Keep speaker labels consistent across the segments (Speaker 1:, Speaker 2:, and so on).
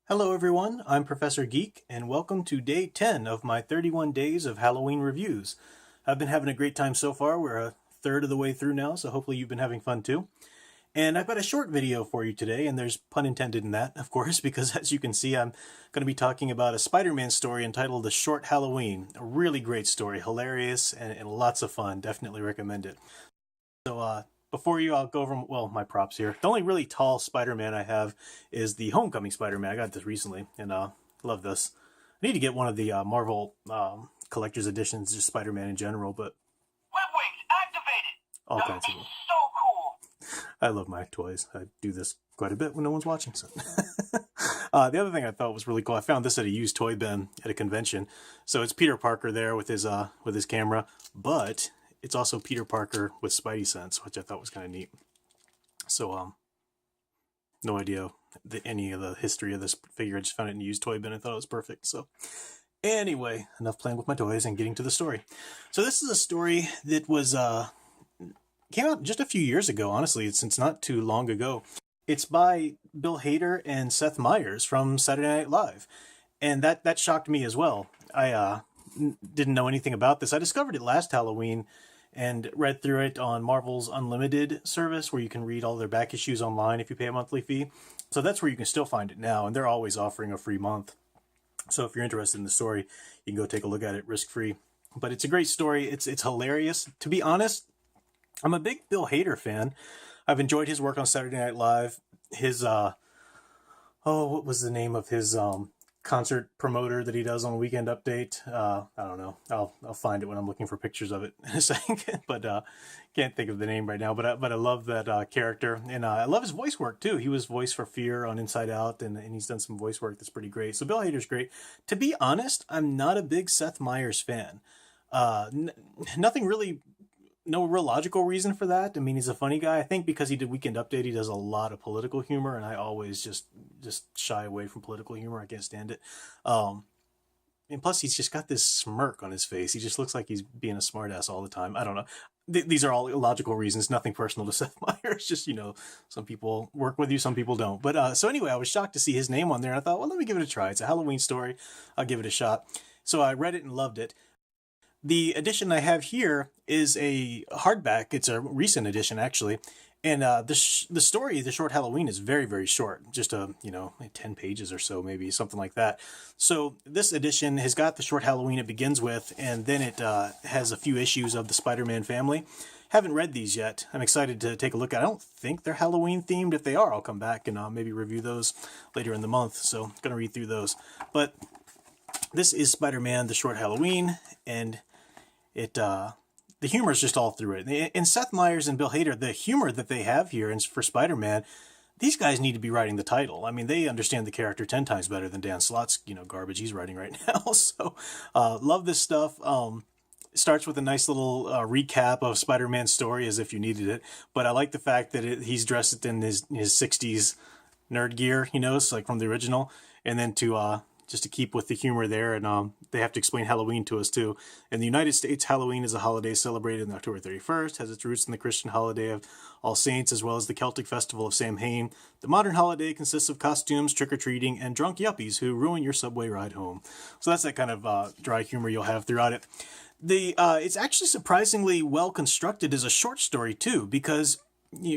Speaker 1: Hello everyone, I'm Professor Geek, and welcome to day 10 of my 31 days of Halloween reviews. I've been having a great time so far. We're a third of the way through now, so hopefully you've been having fun too. And I've got a short video for you today, and there's pun intended in that, of course, because as you can see, I'm going to be talking about a Spider-Man story entitled The Short Halloween. A really great story, hilarious, and lots of fun. Definitely recommend it. So, before I'll go over, well, my props here. The only really tall Spider-Man I have is the Homecoming Spider-Man. I got this recently, and love this. I need to get one of the Marvel collector's editions, just Spider-Man in general, but
Speaker 2: Web wings activated.
Speaker 1: all
Speaker 2: That
Speaker 1: kinds
Speaker 2: would
Speaker 1: of
Speaker 2: be
Speaker 1: them.
Speaker 2: so cool.
Speaker 1: I love my toys. I do this quite a bit when no one's watching. So, the other thing I thought was really cool, I found this at a used toy bin at a convention. So it's Peter Parker there with his camera, but it's also Peter Parker with Spidey sense, which I thought was kind of neat. So, no idea any of the history of this figure. I just found it in a used toy bin and thought it was perfect. So, anyway, enough playing with my toys and getting to the story. So this is a story that was came out just a few years ago. Honestly, it's not too long ago. It's by Bill Hader and Seth Meyers from Saturday Night Live, and that shocked me as well. I didn't know anything about this. I discovered it last Halloween and read through it on Marvel's Unlimited service, where you can read all their back issues online if you pay a monthly fee. So that's where you can still find it now, and they're always offering a free month. So if you're interested in the story, you can go take a look at it risk-free. But it's a great story. It's hilarious. To be honest, I'm a big Bill Hader fan. I've enjoyed his work on Saturday Night Live. His what was the name of his concert promoter that he does on Weekend Update? I don't know. I'll find it when I'm looking for pictures of it in a second. But can't think of the name right now. But I love that character, and I love his voice work too. He was voice for Fear on Inside Out, and he's done some voice work that's pretty great. So Bill Hader's great. To be honest, I'm not a big Seth Meyers fan. Nothing really. No real logical reason for that. I mean, he's a funny guy. I think because he did Weekend Update, he does a lot of political humor, and I always just shy away from political humor. I can't stand it. And plus, he's just got this smirk on his face. He just looks like he's being a smartass all the time. I don't know. These are all illogical reasons. Nothing personal to Seth Meyers. Just, some people work with you, some people don't. But so anyway, I was shocked to see his name on there, and I thought, well, let me give it a try. It's a Halloween story. I'll give it a shot. So I read it and loved it. The edition I have here is a hardback. It's a recent edition, actually. And the story, The Short Halloween, is very, very short. Just, 10 pages or so, maybe, something like that. So this edition has got The Short Halloween it begins with, and then it has a few issues of the Spider-Man family. Haven't read these yet. I'm excited to take a look at. I don't think they're Halloween themed. If they are, I'll come back and maybe review those later in the month. So I'm going to read through those. But this is Spider-Man, The Short Halloween, and the humor is just all through it. And Seth Meyers and Bill Hader, the humor that they have here for Spider-Man, these guys need to be writing the title. I mean, they understand the character 10 times better than Dan Slott's, garbage he's writing right now. So, love this stuff. Starts with a nice little recap of Spider-Man's story as if you needed it. But I like the fact that he's dressed in his 60s nerd gear, it's like from the original. And then just to keep with the humor there, and they have to explain Halloween to us too. In the United States, Halloween is a holiday celebrated on October 31st, has its roots in the Christian holiday of All Saints, as well as the Celtic festival of Samhain. The modern holiday consists of costumes, trick-or-treating, and drunk yuppies who ruin your subway ride home. So that's that kind of dry humor you'll have throughout it. It's actually surprisingly well constructed as a short story too, because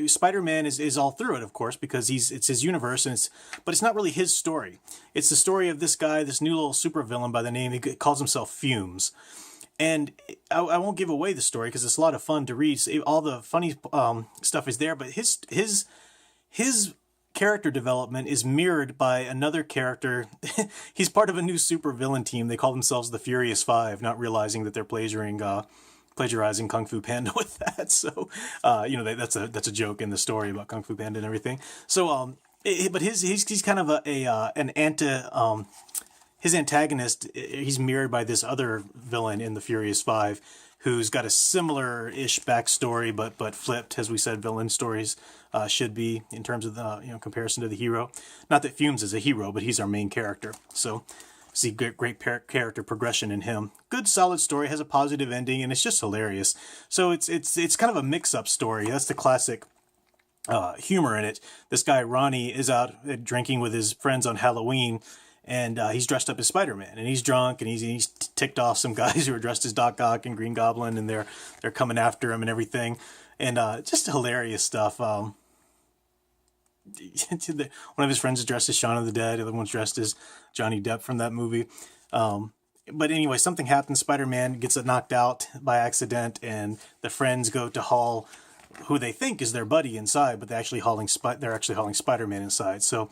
Speaker 1: Spider-Man is all through it, of course, because it's his universe, but it's not really his story. It's the story of this guy, this new little supervillain by the name, he calls himself Fumes. And I won't give away the story because it's a lot of fun to read. All the funny stuff is there, but his character development is mirrored by another character. He's part of a new supervillain team. They call themselves the Furious Five, not realizing that they're plagiarizing Kung Fu Panda with that. So, that's a joke in the story about Kung Fu Panda and everything. So, but he's kind of his antagonist. He's mirrored by this other villain in the Furious Five, who's got a similar-ish backstory, but flipped, as we said, villain stories should be in terms of the comparison to the hero. Not that Fumes is a hero, but he's our main character. So see great character progression in him. Good solid story, has a positive ending, and it's just hilarious. So it's kind of a mix-up story. That's the classic humor in it. This guy Ronnie is out drinking with his friends on Halloween, and he's dressed up as Spider-Man, and he's drunk, and he's ticked off some guys who are dressed as Doc Ock and Green Goblin, and they're coming after him and everything, and just hilarious stuff. One of his friends is dressed as Shaun of the Dead. The other one's dressed as Johnny Depp from that movie. But anyway, something happens. Spider-Man gets knocked out by accident, and the friends go to haul who they think is their buddy inside, but they're actually hauling Spider-Man inside. So,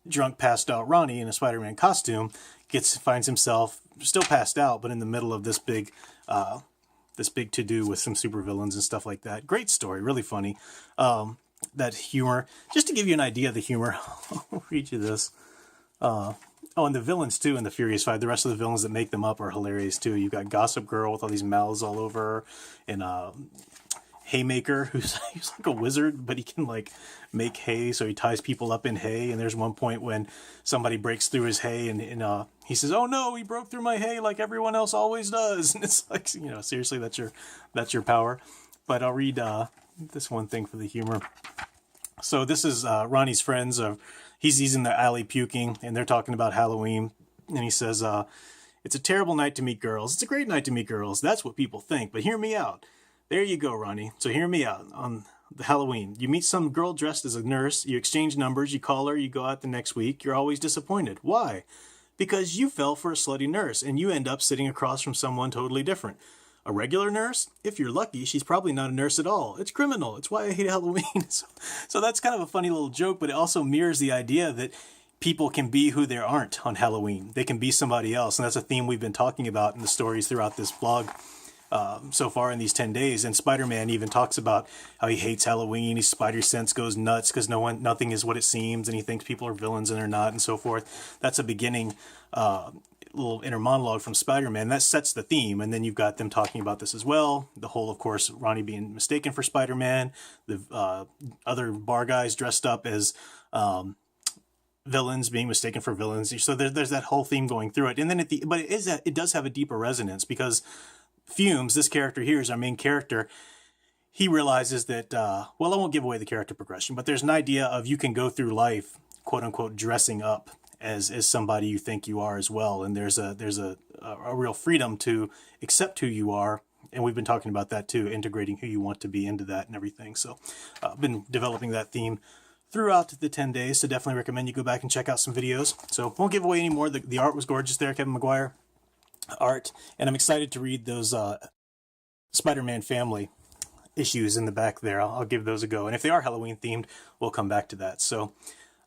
Speaker 1: drunk, passed out Ronnie in a Spider-Man costume finds himself still passed out, but in the middle of this big to-do with some supervillains and stuff like that. Great story, really funny. That humor, just to give you an idea of the humor, I'll read you this. And the villains too in the Furious Five. The rest of the villains that make them up are hilarious too. You've got Gossip Girl with all these mouths all over her, and Haymaker, who's he's like a wizard, but he can like make hay, so he ties people up in hay. And there's one point when somebody breaks through his hay, and he says, "Oh no, he broke through my hay like everyone else always does." And it's like, seriously, that's your power. But I'll read this one thing for the humor. So this is Ronnie's friends. He's in the alley puking, and they're talking about Halloween. And he says, "It's a terrible night to meet girls. It's a great night to meet girls. That's what people think. But hear me out. There you go, Ronnie. So hear me out on the Halloween. You meet some girl dressed as a nurse. You exchange numbers. You call her. You go out the next week. You're always disappointed. Why? Because you fell for a slutty nurse, and you end up sitting across from someone totally different. A regular nurse? If you're lucky, she's probably not a nurse at all. It's criminal. It's why I hate Halloween." So that's kind of a funny little joke, but it also mirrors the idea that people can be who they aren't on Halloween. They can be somebody else, and that's a theme we've been talking about in the stories throughout this vlog so far in these 10 days. And Spider-Man even talks about how he hates Halloween. His spider sense goes nuts because nothing is what it seems, and he thinks people are villains and they're not, and so forth. That's a beginning little inner monologue from Spider-Man. That sets the theme, and then you've got them talking about this as well. The whole, of course, Ronnie being mistaken for Spider-Man, the other bar guys dressed up as villains being mistaken for villains. So there's that whole theme going through it. And then it does have a deeper resonance because Fumes, this character here is our main character. He realizes that, well, I won't give away the character progression, but there's an idea of you can go through life, quote unquote, dressing up as somebody you think you are as well. And there's a real freedom to accept who you are. And we've been talking about that too, integrating who you want to be into that and everything. So I've been developing that theme throughout the 10 days. So definitely recommend you go back and check out some videos. So won't give away any more. The art was gorgeous there, Kevin Maguire art. And I'm excited to read those Spider-Man family issues in the back there. I'll give those a go. And if they are Halloween themed, we'll come back to that. So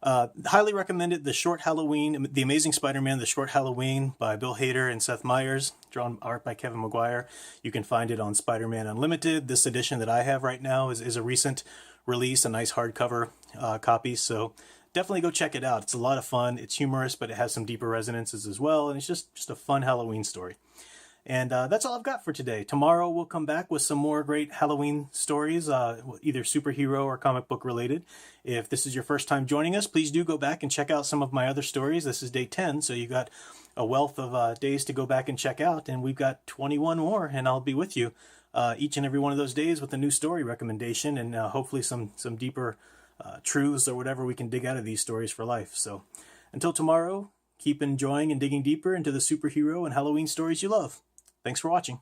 Speaker 1: highly recommended The Short Halloween, The Amazing Spider-Man, The Short Halloween by Bill Hader and Seth Meyers, drawn art by Kevin Maguire. You can find it on Spider-Man Unlimited. This edition that I have right now is a recent release, a nice hardcover copy. So definitely go check it out. It's a lot of fun. It's humorous, but it has some deeper resonances as well. And it's just a fun Halloween story. And that's all I've got for today. Tomorrow we'll come back with some more great Halloween stories, either superhero or comic book related. If this is your first time joining us, please do go back and check out some of my other stories. This is day 10, so you've got a wealth of days to go back and check out. And we've got 21 more, and I'll be with you each and every one of those days with a new story recommendation and hopefully some deeper truths or whatever we can dig out of these stories for life. So until tomorrow, keep enjoying and digging deeper into the superhero and Halloween stories you love. Thanks for watching.